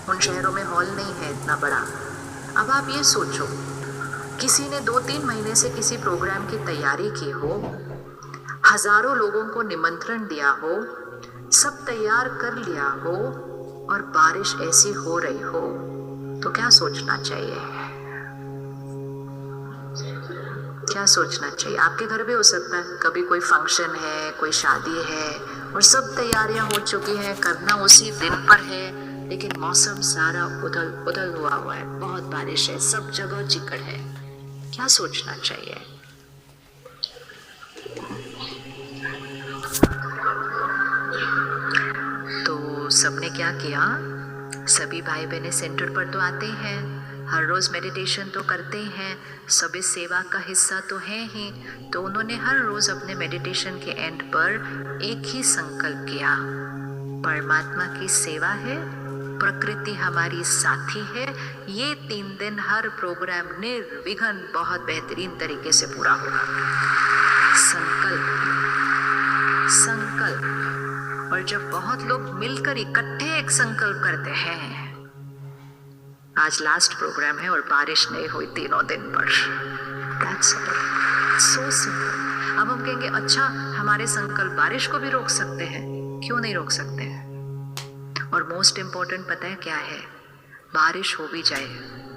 उन शहरों में हॉल नहीं है इतना बड़ा। अब आप ये सोचो, किसी ने 2-3 महीने से किसी प्रोग्राम की तैयारी की हो, हजारों लोगों को निमंत्रण दिया हो, सब तैयार कर लिया हो और बारिश ऐसी हो रही हो, तो क्या सोचना चाहिए? क्या सोचना चाहिए? आपके घर भी हो सकता है कभी कोई फंक्शन है, कोई शादी है और सब तैयारियां हो चुकी हैं, करना उसी दिन पर है, लेकिन मौसम सारा उधल उधल हुआ है, बहुत बारिश है, सब जगह चिकड़ है। क्या सोचना चाहिए? तो सबने क्या किया? सभी भाई बहनें सेंटर पर तो आते हैं, हर रोज मेडिटेशन तो करते हैं, सभी सेवा का हिस्सा तो है ही। तो उन्होंने हर रोज अपने मेडिटेशन के एंड पर एक ही संकल्प किया, परमात्मा की सेवा है, प्रकृति हमारी साथी है, ये 3 दिन हर प्रोग्राम निर्विघ्न बहुत बेहतरीन तरीके से पूरा होगा। संकल्प, संकल्प। और जब बहुत लोग मिलकर इकट्ठे एक संकल्प करते हैं, आज लास्ट प्रोग्राम है और बारिश नहीं हुई 3 दिन पर, That's so simple। अब हम कहेंगे अच्छा हमारे संकल्प बारिश को भी रोक सकते हैं, क्यों नहीं रोक सकते हैं? और मोस्ट इम्पोर्टेंट पता है क्या है? बारिश हो भी जाए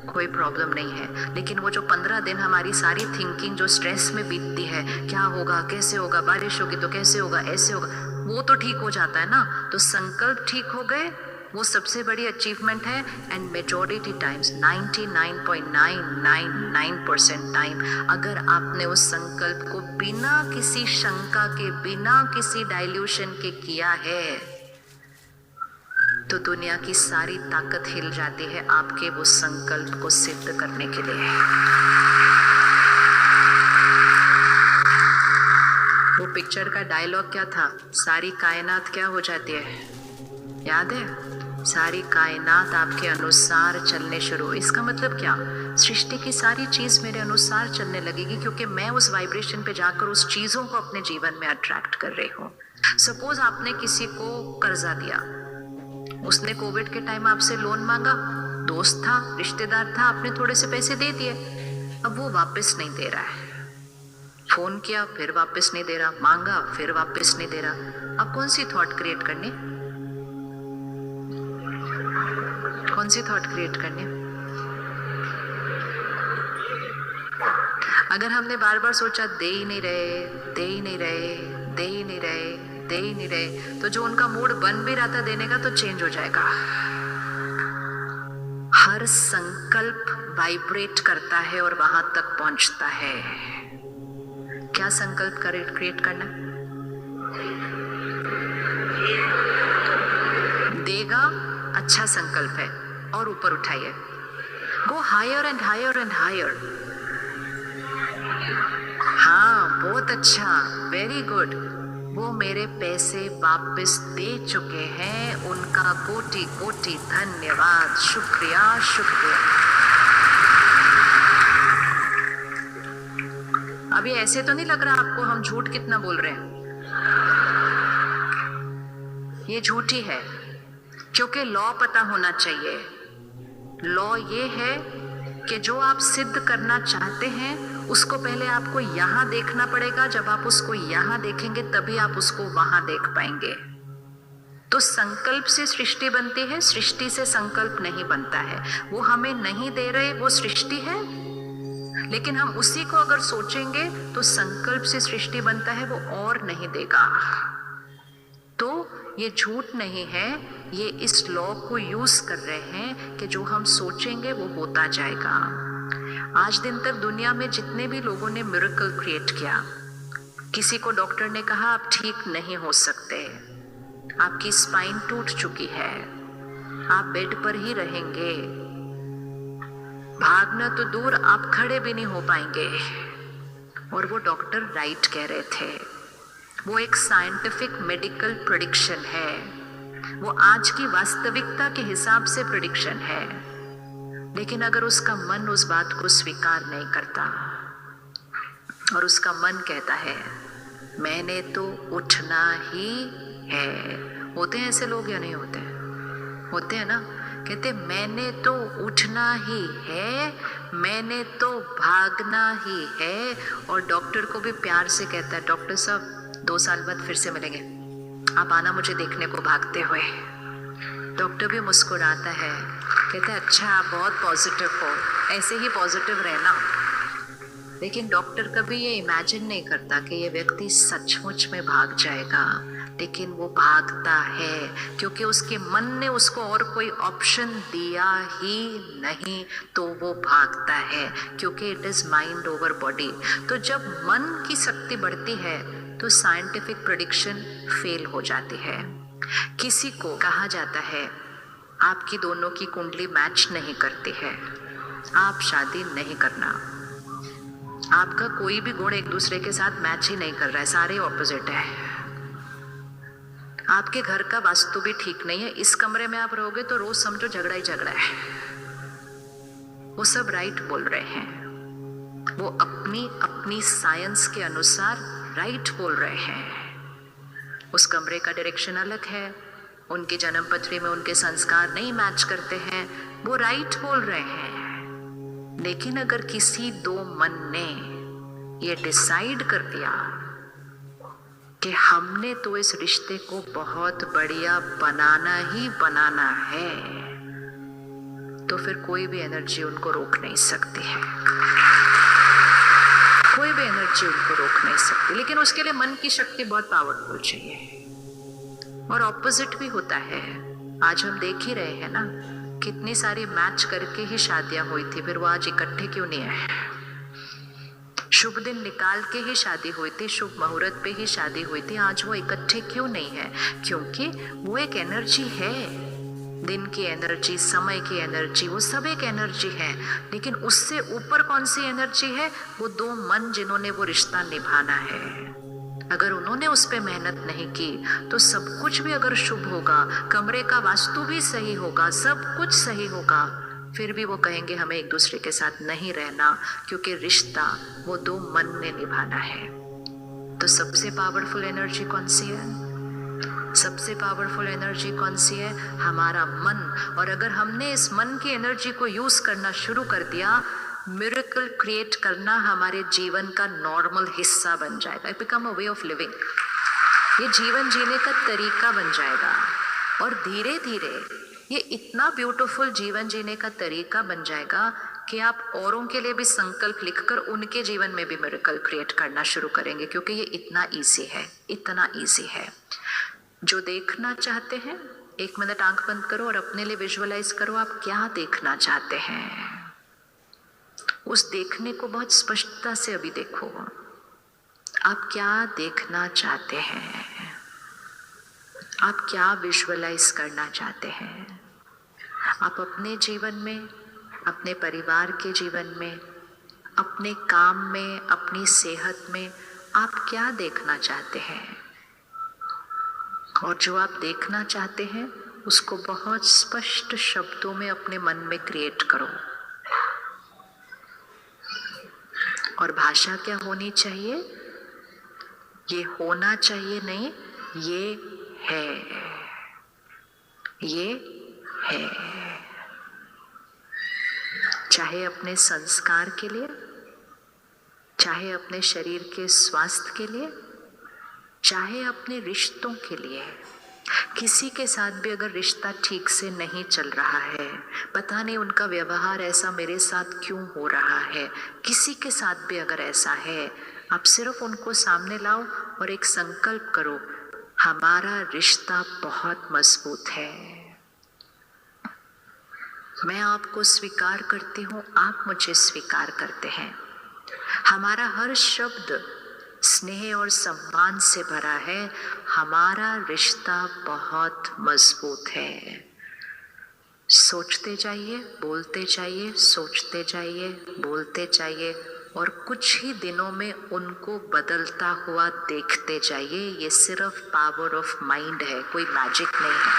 कोई प्रॉब्लम नहीं है, लेकिन वो जो 15 दिन हमारी सारी थिंकिंग जो स्ट्रेस में बीतती है, क्या होगा, कैसे होगा, बारिश होगी तो कैसे होगा, ऐसे होगा, वो तो ठीक हो जाता है ना। तो संकल्प ठीक हो गए, वो सबसे बड़ी अचीवमेंट है। एंड मेजॉरिटी टाइम्स 99.999% टाइम अगर आपने उस संकल्प को बिना किसी शंका के, बिना किसी डाइल्यूशन के किया है, तो दुनिया की सारी ताकत हिल जाती है आपके वो संकल्प को सिद्ध करने के लिए। वो पिक्चर का डायलॉग क्या था? सारी कायनात क्या हो जाती है, याद है? सारी कायनात आपके अनुसार चलने शुरू। इसका मतलब क्या? सृष्टि की सारी चीज मेरे अनुसार चलने लगेगी, क्योंकि मैं उस वाइब्रेशन पे जाकर उस चीजों को अपने जीवन में अट्रैक्ट कर रही हूँ। सपोज आपने किसी को कर्जा दिया, उसने कोविड के टाइम आपसे लोन मांगा, दोस्त था, रिश्तेदार था, आपने थोड़े से पैसे दे दिए, अब वो वापस नहीं दे रहा है। फोन किया फिर वापस नहीं दे रहा, मांगा फिर वापस नहीं दे रहा। अब कौन सी थॉट क्रिएट करनी? कौन सी थॉट क्रिएट करनी? अगर हमने बार बार सोचा दे ही नहीं रहे, दे ही नहीं रहे, दे ही नहीं रहे, दे ही नहीं रहे, तो जो उनका मूड बन भी रहा था देने का तो चेंज हो जाएगा। हर संकल्प वाइब्रेट करता है और वहां तक पहुंचता है। क्या संकल्प क्रिएट करना? देगा, अच्छा संकल्प है, और ऊपर उठाइए, go higher and higher and higher. हाँ बहुत अच्छा, वेरी गुड। वो मेरे पैसे वापस दे चुके हैं, उनका कोटि कोटि धन्यवाद, शुक्रिया शुक्रिया। अभी ऐसे तो नहीं लग रहा आपको हम झूठ कितना बोल रहे हैं? ये झूठी है, क्योंकि लॉ पता होना चाहिए। लॉ ये है कि जो आप सिद्ध करना चाहते हैं उसको पहले आपको यहां देखना पड़ेगा, जब आप उसको यहां देखेंगे तभी आप उसको वहां देख पाएंगे। तो संकल्प से सृष्टि बनती है, सृष्टि से संकल्प नहीं बनता है। वो हमें नहीं दे रहे, वो सृष्टि है, लेकिन हम उसी को अगर सोचेंगे तो संकल्प से सृष्टि बनता है, वो और नहीं देगा। तो ये झूठ नहीं है, ये इस लॉ को यूज कर रहे हैं कि जो हम सोचेंगे वो होता जाएगा। आज दिन तक दुनिया में जितने भी लोगों ने मिरेकल क्रिएट किया, किसी को डॉक्टर ने कहा आप ठीक नहीं हो सकते, आपकी स्पाइन टूट चुकी है, आप बेड पर ही रहेंगे, भागना तो दूर आप खड़े भी नहीं हो पाएंगे, और वो डॉक्टर राइट कह रहे थे। वो एक साइंटिफिक मेडिकल प्रेडिक्शन है, वो आज की वास्तविकता के हिसाब से प्रेडिक्शन है। लेकिन अगर उसका मन उस बात को स्वीकार नहीं करता और उसका मन कहता है मैंने तो उठना ही है। होते हैं ऐसे लोग या नहीं होते? होते हैं ना, कहते मैंने तो उठना ही है, मैंने तो भागना ही है। और डॉक्टर को भी प्यार से कहता है, डॉक्टर साहब 2 साल बाद फिर से मिलेंगे, आप आना मुझे देखने को भागते हुए। डॉक्टर भी मुस्कुराता है, कहता है अच्छा आप बहुत पॉजिटिव हो, ऐसे ही पॉजिटिव रहना। लेकिन डॉक्टर कभी ये इमेजिन नहीं करता कि ये व्यक्ति सचमुच में भाग जाएगा, लेकिन वो भागता है क्योंकि उसके मन ने उसको और कोई ऑप्शन दिया ही नहीं, तो वो भागता है क्योंकि it is mind over body. तो जब मन की शक्ति बढ़ती है तो साइंटिफिक प्रेडिक्शन फेल हो जाती है। किसी को कहा जाता है आपकी दोनों की कुंडली मैच नहीं करती है, आप शादी नहीं करना। आपका कोई भी गुण एक दूसरे के साथ मैच ही नहीं कर रहा है, सारे ऑपोजिट है। आपके घर का वास्तु भी ठीक नहीं है, इस कमरे में आप रहोगे तो रोज समझो झगड़ा ही झगड़ा है। वो सब राइट बोल रहे हैं, वो अपनी अपनी साइंस के अनुसार राइट बोल रहे हैं। उस कमरे का डायरेक्शन अलग है, उनके जन्म पत्री में उनके संस्कार नहीं मैच करते हैं, वो राइट बोल रहे हैं। लेकिन अगर किसी दो मन ने ये डिसाइड कर दिया कि हमने तो इस रिश्ते को बहुत बढ़िया बनाना ही बनाना है, तो फिर कोई भी एनर्जी उनको रोक नहीं सकती है, कोई भी एनर्जी उनको रोक नहीं सकती। लेकिन उसके लिए मन की शक्ति बहुत पावरफुल चाहिए। और ऑपोजिट भी होता है, आज हम देख ही रहे हैं ना, कितनी सारी मैच करके ही शादियां हुई थी, फिर वो आज इकट्ठे क्यों नहीं है? शुभ दिन निकाल के ही शादी हुई थी, शुभ मुहूर्त पे ही शादी हुई थी, आज वो इकट्ठे क्यों नहीं है? क्योंकि वो एक एनर्जी है, दिन की एनर्जी, समय की एनर्जी, वो सब एक एनर्जी है। लेकिन उससे ऊपर कौन सी एनर्जी है? वो दो मन जिन्होंने वो रिश्ता निभाना है। अगर उन्होंने उस पर मेहनत नहीं की तो सब कुछ भी अगर शुभ होगा, कमरे का वास्तु भी सही होगा, सब कुछ सही होगा, फिर भी वो कहेंगे हमें एक दूसरे के साथ नहीं रहना, क्योंकि रिश्ता वो दो मन ने निभाना है। तो सबसे पावरफुल एनर्जी कौन सी है? सबसे पावरफुल एनर्जी कौन सी है? हमारा मन। और अगर हमने इस मन की एनर्जी को यूज करना शुरू कर दिया, मिरेकल क्रिएट करना हमारे जीवन का नॉर्मल हिस्सा बन जाएगा। It become a way of living. ये जीवन जीने का तरीका बन जाएगा। और धीरे धीरे ये इतना ब्यूटीफुल जीवन जीने का तरीका बन जाएगा कि आप औरों के लिए भी संकल्प लिखकर उनके जीवन में भी मिरेकल क्रिएट करना शुरू करेंगे, क्योंकि ये इतना ईजी है, इतना ईजी है। जो देखना चाहते हैं, 1 मिनट आंख बंद करो और अपने लिए विजुअलाइज करो आप क्या देखना चाहते हैं। उस देखने को बहुत स्पष्टता से अभी देखो, आप क्या देखना चाहते हैं, आप क्या विजुअलाइज करना चाहते हैं। आप अपने जीवन में, अपने परिवार के जीवन में, अपने काम में, अपनी सेहत में आप क्या देखना चाहते हैं। और जो आप देखना चाहते हैं उसको बहुत स्पष्ट शब्दों में अपने मन में क्रिएट करो। और भाषा क्या होनी चाहिए? ये होना चाहिए नहीं, ये है, ये है। चाहे अपने संस्कार के लिए, चाहे अपने शरीर के स्वास्थ्य के लिए, चाहे अपने रिश्तों के लिए। किसी के साथ भी अगर रिश्ता ठीक से नहीं चल रहा है, पता नहीं उनका व्यवहार ऐसा मेरे साथ क्यों हो रहा है, किसी के साथ भी अगर ऐसा है, आप सिर्फ उनको सामने लाओ और एक संकल्प करो, हमारा रिश्ता बहुत मजबूत है, मैं आपको स्वीकार करती हूँ, आप मुझे स्वीकार करते हैं, हमारा हर शब्द स्नेह और सम्मान से भरा है, हमारा रिश्ता बहुत मजबूत है। सोचते जाइए, बोलते जाइए, सोचते जाइए, बोलते जाइए, और कुछ ही दिनों में उनको बदलता हुआ देखते जाइए। ये सिर्फ पावर ऑफ माइंड है, कोई मैजिक नहीं है,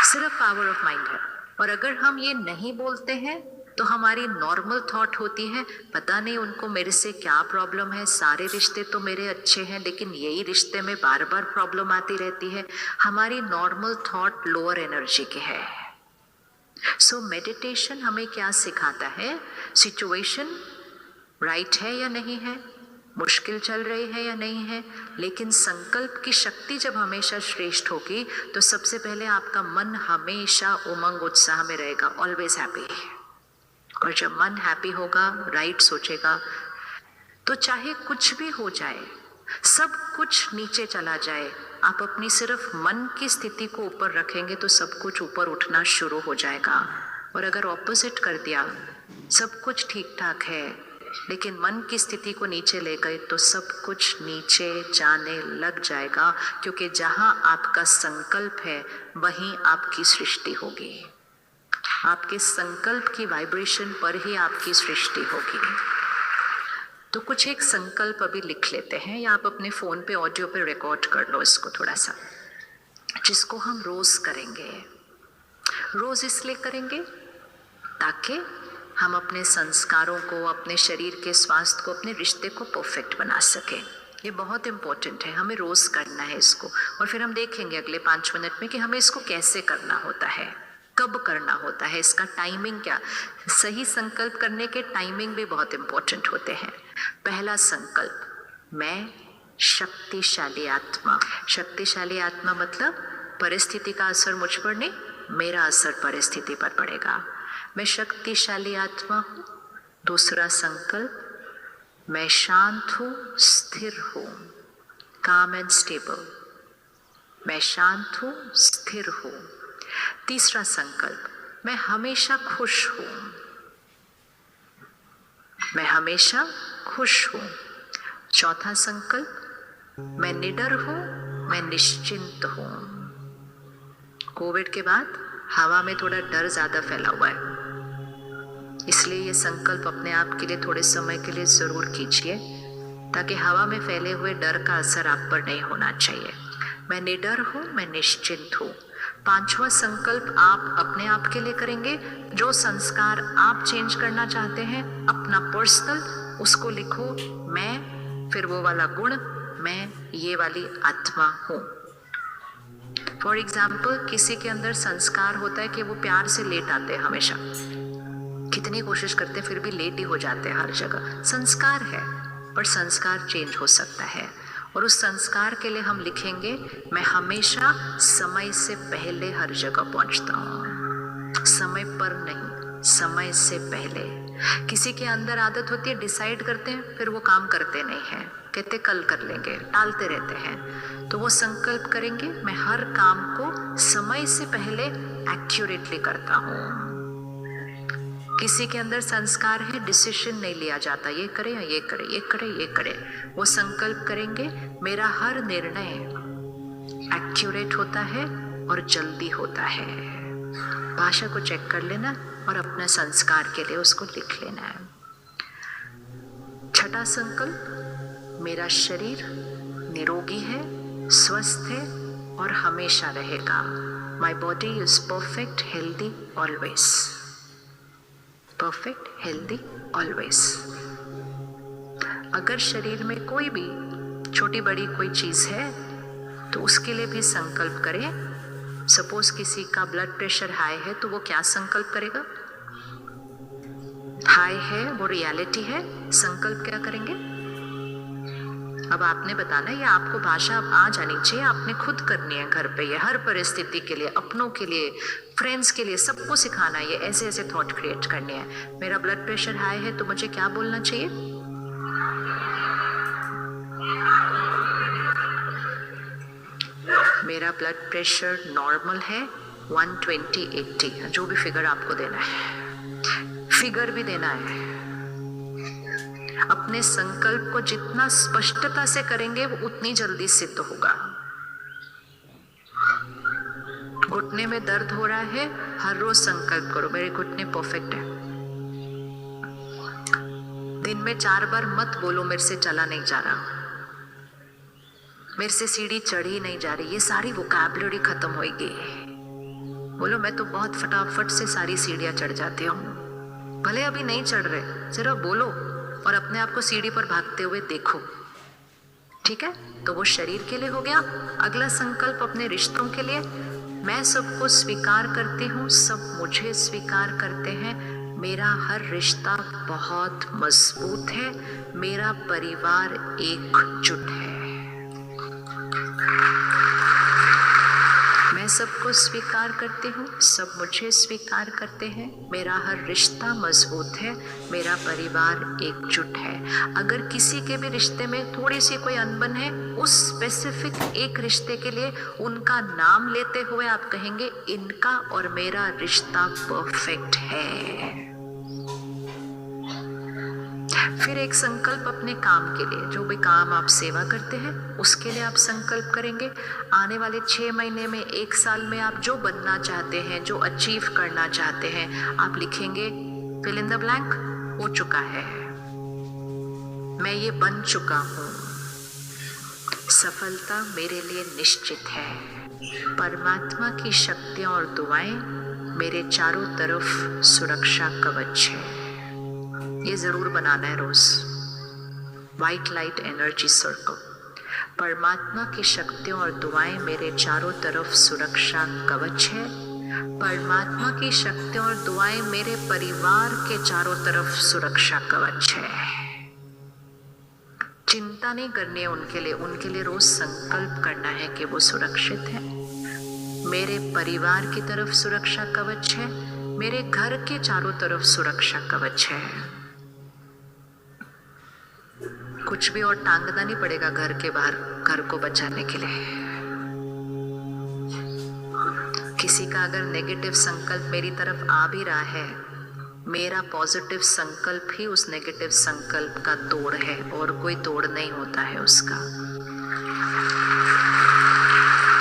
सिर्फ पावर ऑफ माइंड है। और अगर हम ये नहीं बोलते हैं तो हमारी नॉर्मल थॉट होती है, पता नहीं उनको मेरे से क्या प्रॉब्लम है, सारे रिश्ते तो मेरे अच्छे हैं लेकिन यही रिश्ते में बार बार प्रॉब्लम आती रहती है। हमारी नॉर्मल थॉट लोअर एनर्जी की है। सो मेडिटेशन हमें क्या सिखाता है? सिचुएशन राइट है या नहीं है, मुश्किल चल रही है या नहीं है, लेकिन संकल्प की शक्ति जब हमेशा श्रेष्ठ होगी तो सबसे पहले आपका मन हमेशा उमंग उत्साह में रहेगा, ऑलवेज हैप्पी। और जब मन हैप्पी होगा, राइट सोचेगा, तो चाहे कुछ भी हो जाए, सब कुछ नीचे चला जाए, आप अपनी सिर्फ मन की स्थिति को ऊपर रखेंगे तो सब कुछ ऊपर उठना शुरू हो जाएगा। और अगर ऑपोजिट कर दिया, सब कुछ ठीक ठाक है लेकिन मन की स्थिति को नीचे ले गए तो सब कुछ नीचे जाने लग जाएगा, क्योंकि जहां आपका संकल्प है वहीं आपकी सृष्टि होगी। आपके संकल्प की वाइब्रेशन पर ही आपकी सृष्टि होगी। तो कुछ एक संकल्प अभी लिख लेते हैं, या आप अपने फोन पे ऑडियो पे रिकॉर्ड कर लो इसको थोड़ा सा, जिसको हम रोज करेंगे। रोज इसलिए करेंगे ताकि हम अपने संस्कारों को, अपने शरीर के स्वास्थ्य को, अपने रिश्ते को परफेक्ट बना सके। ये बहुत इंपॉर्टेंट है, हमें रोज करना है इसको। और फिर हम देखेंगे अगले 5 मिनट में कि हमें इसको कैसे करना होता है, कब करना होता है, इसका टाइमिंग क्या। सही संकल्प करने के टाइमिंग भी बहुत इंपॉर्टेंट होते हैं। पहला संकल्प, मैं शक्तिशाली आत्मा। शक्तिशाली आत्मा मतलब परिस्थिति का असर मुझ पर नहीं, मेरा असर परिस्थिति पर पड़ेगा। मैं शक्तिशाली आत्मा हूँ। दूसरा संकल्प, मैं शांत हूँ, स्थिर हूँ, काम एंड स्टेबल। मैं शांत हूँ, स्थिर हूँ। तीसरा संकल्प, मैं हमेशा खुश हूँ। मैं हमेशा खुश हूँ। चौथा संकल्प, मैं निडर हूँ, मैं निश्चिंत हूँ। कोविड के बाद हवा में थोड़ा डर ज्यादा फैला हुआ है, इसलिए ये संकल्प अपने आप के लिए थोड़े समय के लिए जरूर कीजिए, ताकि हवा में फैले हुए डर का असर आप पर नहीं होना चाहिए। मैं निडर हूँ, मैं निश्चिंत हूँ। पांचवा संकल्प आप अपने आप के लिए करेंगे। जो संस्कार आप चेंज करना चाहते हैं, अपना पर्सनल, उसको लिखो। मैं, फिर वो वाला गुण, मैं ये वाली आत्मा हूँ। फॉर एग्जाम्पल, किसी के अंदर संस्कार होता है कि वो प्यार से लेट आते हैं हमेशा, कितनी कोशिश करते हैं फिर भी लेट ही हो जाते हैं हर जगह। संस्कार है, पर संस्कार चेंज हो सकता है। और उस संस्कार के लिए हम लिखेंगे, मैं हमेशा समय से पहले हर जगह पहुंचता हूँ। समय पर नहीं, समय से पहले। किसी के अंदर आदत होती है, डिसाइड करते हैं फिर वो काम करते नहीं हैं, कहते कल कर लेंगे, टालते रहते हैं। तो वो संकल्प करेंगे, मैं हर काम को समय से पहले एक्यूरेटली करता हूँ। किसी के अंदर संस्कार है, डिसीजन नहीं लिया जाता, ये करे या ये करे, ये करे ये करे। वो संकल्प करेंगे, मेरा हर निर्णय एक्यूरेट होता है और जल्दी होता है। भाषा को चेक कर लेना और अपने संस्कार के लिए उसको लिख लेना है। छठा संकल्प, मेरा शरीर निरोगी है, स्वस्थ है और हमेशा रहेगा। My body is perfect, healthy always. Perfect, healthy always. अगर शरीर में कोई भी छोटी बड़ी कोई चीज है तो उसके लिए भी संकल्प करें। सपोज किसी का ब्लड प्रेशर हाई है तो वो क्या संकल्प करेगा? हाई है, वो रियलिटी है, संकल्प क्या करेंगे? अब आपने बताना, ये आपको भाषा आ जानी चाहिए, आपने खुद करनी है घर पे। ये हर परिस्थिति के लिए, अपनों के लिए, फ्रेंड्स के लिए, सबको सिखाना है। ये ऐसे ऐसे थॉट क्रिएट करने हैं। मेरा ब्लड प्रेशर हाई है तो मुझे क्या बोलना चाहिए? मेरा ब्लड प्रेशर नॉर्मल है, 120/80, जो भी फिगर आपको देना है, फिगर भी देना है। अपने संकल्प को जितना स्पष्टता से करेंगे वो उतनी जल्दी सिद्ध होगा। घुटने में दर्द हो रहा है, हर रोज संकल्प करो, मेरे घुटने परफेक्ट है। दिन में 4 बार मत बोलो मेरे से चला नहीं जा रहा, मेरे से सीढ़ी चढ़ी नहीं जा रही। ये सारी वोकैबुलरी खत्म होगी। बोलो मैं तो बहुत फटाफट से सारी सीढ़ियां चढ़ जाती हूँ। भले अभी नहीं चढ़ रहे, सिर्फ बोलो और अपने आप को सीढ़ी पर भागते हुए देखो। ठीक है, तो वो शरीर के लिए हो गया। अगला संकल्प अपने रिश्तों के लिए, मैं सबको स्वीकार करती हूँ, सब मुझे स्वीकार करते हैं, मेरा हर रिश्ता बहुत मजबूत है, मेरा परिवार एकजुट है। मैं सबको स्वीकार करती हूँ, सब मुझे स्वीकार करते हैं, मेरा हर रिश्ता मजबूत है, मेरा परिवार एकजुट है। अगर किसी के भी रिश्ते में थोड़ी सी कोई अनबन है, उस स्पेसिफिक एक रिश्ते के लिए उनका नाम लेते हुए आप कहेंगे इनका और मेरा रिश्ता परफेक्ट है। फिर एक संकल्प अपने काम के लिए, जो भी काम आप सेवा करते हैं उसके लिए आप संकल्प करेंगे। आने वाले 6 महीने में, 1 साल में आप जो बनना चाहते हैं, जो अचीव करना चाहते हैं, आप लिखेंगे फिल इन द ब्लैंक, हो चुका है, मैं ये बन चुका हूँ, सफलता मेरे लिए निश्चित है, परमात्मा की शक्तियाँ और दुआएं मेरे चारों तरफ सुरक्षा कवच है। ये जरूर बनाना है रोज। व्हाइट लाइट एनर्जी सर्कल, परमात्मा की शक्तियों और दुआएं मेरे चारों तरफ सुरक्षा कवच है, परमात्मा की शक्तियों और दुआएं मेरे परिवार के चारों तरफ सुरक्षा कवच है। चिंता नहीं करनी है उनके लिए रोज संकल्प करना है कि वो सुरक्षित है, मेरे परिवार की तरफ सुरक्षा कवच है, मेरे घर के चारों तरफ सुरक्षा कवच है। कुछ भी और टांगना नहीं पड़ेगा घर के बाहर घर को बचाने के लिए। किसी का अगर नेगेटिव संकल्प मेरी तरफ आ भी रहा है, मेरा पॉजिटिव संकल्प ही उस नेगेटिव संकल्प का तोड़ है, और कोई तोड़ नहीं होता है उसका।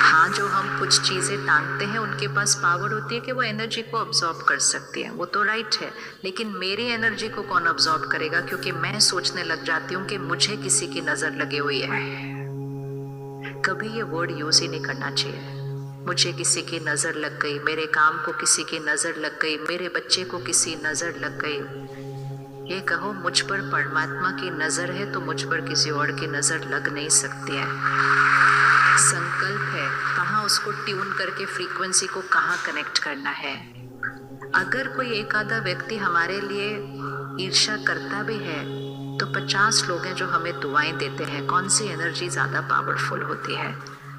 हाँ, जो हम कुछ चीजें टांगते हैं उनके पास पावर होती है कि वो एनर्जी को अब्सॉर्ब कर सकती है, वो तो राइट है, लेकिन मेरी एनर्जी को कौन अब्सॉर्ब करेगा? क्योंकि मैं सोचने लग जाती हूँ कि मुझे किसी की नजर लगी हुई है। कभी ये वर्ड यूज ही नहीं करना चाहिए। मुझे किसी की नजर लग गई, मेरे काम को किसी की नजर लग गई, मेरे बच्चे को किसी नजर लग गई। ये कहो मुझ पर परमात्मा की नजर है तो मुझ पर किसी और की नजर लग नहीं सकती है। संकल्प है, कहाँ उसको ट्यून करके फ्रीक्वेंसी को कहाँ कनेक्ट करना है। अगर कोई एक आधा व्यक्ति हमारे लिए ईर्ष्या करता भी है तो 50 लोग हैं जो हमें दुआएं देते हैं। कौन सी एनर्जी ज्यादा पावरफुल होती है?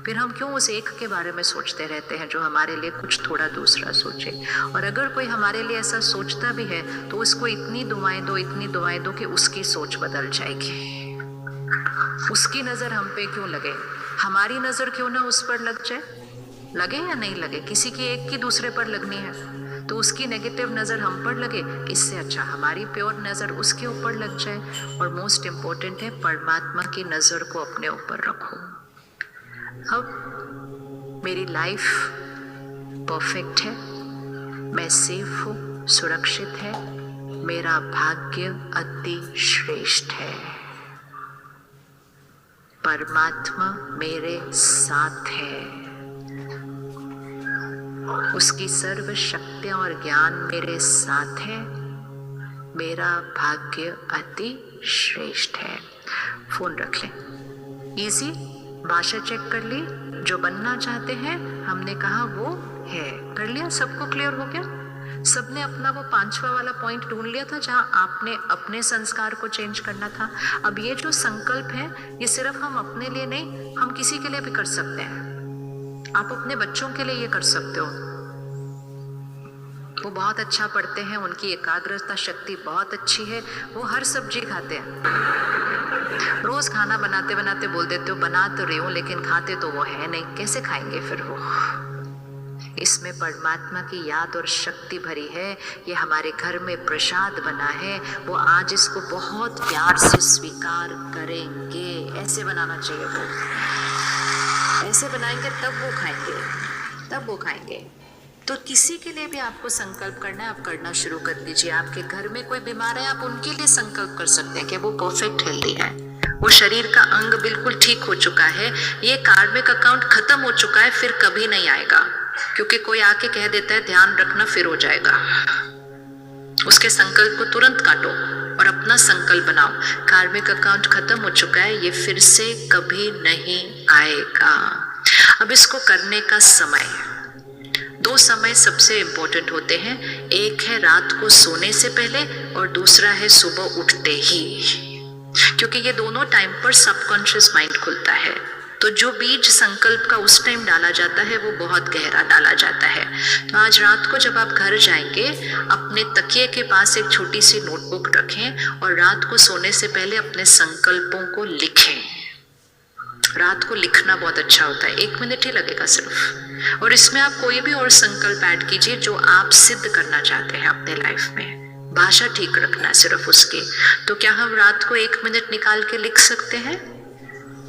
फिर हम क्यों उस एक के बारे में सोचते रहते हैं जो हमारे लिए कुछ थोड़ा दूसरा सोचे। और अगर कोई हमारे लिए ऐसा सोचता भी है तो उसको इतनी दुआएं दो कि उसकी सोच बदल जाएगी। उसकी नजर हम पे क्यों लगे, हमारी नजर क्यों ना उस पर लग जाए। लगे या नहीं लगे, किसी की एक की दूसरे पर लगनी है तो उसकी नेगेटिव नजर हम पर लगे, इससे अच्छा हमारी प्योर नजर उसके ऊपर लग जाए। और मोस्ट इम्पोर्टेंट है, परमात्मा की नजर को अपने ऊपर रखो। अब मेरी लाइफ परफेक्ट है, मैं सेफ हूँ, सुरक्षित है, मेरा भाग्य अति श्रेष्ठ है, परमात्मा मेरे साथ है, उसकी सर्व शक्तियां और ज्ञान मेरे साथ है, मेरा भाग्य अति श्रेष्ठ है। फोन रख लें। इजी भाषा चेक कर ली, जो बनना चाहते हैं हमने कहा वो है, कर लिया, सबको क्लियर हो गया। सबने अपना वो 5वां वाला पॉइंट ढूंढ लिया था जहां आपने अपने संस्कार को चेंज करना था। अब ये जो संकल्प है ये सिर्फ हम अपने लिए नहीं, हम किसी के लिए भी कर सकते हैं। आप अपने बच्चों के लिए ये कर सकते हो। वो बहुत अच्छा पढ़ते हैं, उनकी एकाग्रता शक्ति बहुत अच्छी है, वो हर सब्जी खाते हैं। रोज खाना बनाते बनाते बोल देते हो बना तो रही हूँ लेकिन खाते तो वो है नहीं, कैसे खाएंगे फिर वो? इसमें परमात्मा की याद और शक्ति भरी है। ये हमारे घर में प्रसाद बना है, वो आज इसको बहुत प्यार से स्वीकार करेंगे। ऐसे बनाना चाहिए, वो ऐसे बनाएंगे तब वो खाएंगे। तो किसी के लिए भी आपको संकल्प करना है, आप करना शुरू कर दीजिए। आपके घर में कोई बीमार है, आप उनके लिए संकल्प कर सकते हैं कि वो परफेक्ट हेल्दी है, वो शरीर का अंग बिल्कुल ठीक हो चुका है, ये कार्मिक अकाउंट खत्म हो चुका है, फिर कभी नहीं आएगा। क्योंकि कोई आके कह देता है ध्यान रखना फिर हो जाएगा, उसके संकल्प को तुरंत काटो और अपना संकल्प बनाओ। कार्मिक अकाउंट खत्म हो चुका है, ये फिर से कभी नहीं आएगा। अब इसको करने का समय, 2 समय सबसे इंपॉर्टेंट होते हैं। एक है रात को सोने से पहले और दूसरा है सुबह उठते ही, क्योंकि ये दोनों टाइम पर सबकॉन्शियस माइंड खुलता है। तो जो बीज संकल्प का उस टाइम डाला जाता है वो बहुत गहरा डाला जाता है। तो आज रात को जब आप घर जाएंगे, अपने तकिए के पास एक छोटी सी नोटबुक रखें और रात को सोने से पहले अपने संकल्पों को लिखें। रात को लिखना बहुत अच्छा होता है, 1 मिनट ही लगेगा सिर्फ, और इसमें आप कोई भी और संकल्प ऐड कीजिए जो आप सिद्ध करना चाहते हैं अपने लाइफ में। भाषा ठीक रखना सिर्फ उसकी। तो क्या हम रात को 1 मिनट निकाल के लिख सकते हैं?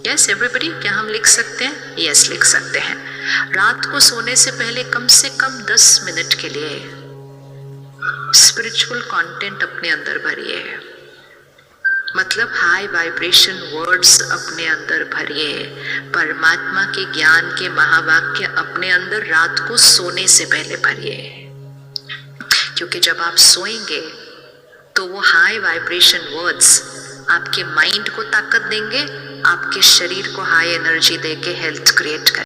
यस एवरीबडी, क्या हम लिख सकते हैं? यस, लिख सकते हैं। रात को सोने से पहले कम से कम 10 मिनट के लिए स्पिरिचुअल कंटेंट अपने अंदर भरिए, मतलब हाई वाइब्रेशन वर्ड्स अपने अंदर भरिए, परमात्मा के ज्ञान के महावाक्य अपने अंदर रात को सोने से पहले भरिए। क्योंकि जब आप सोएंगे तो वो हाई वाइब्रेशन वर्ड्स आपके माइंड को ताकत देंगे, आपके शरीर को हाई एनर्जी देके हेल्थ क्रिएट करेंगे।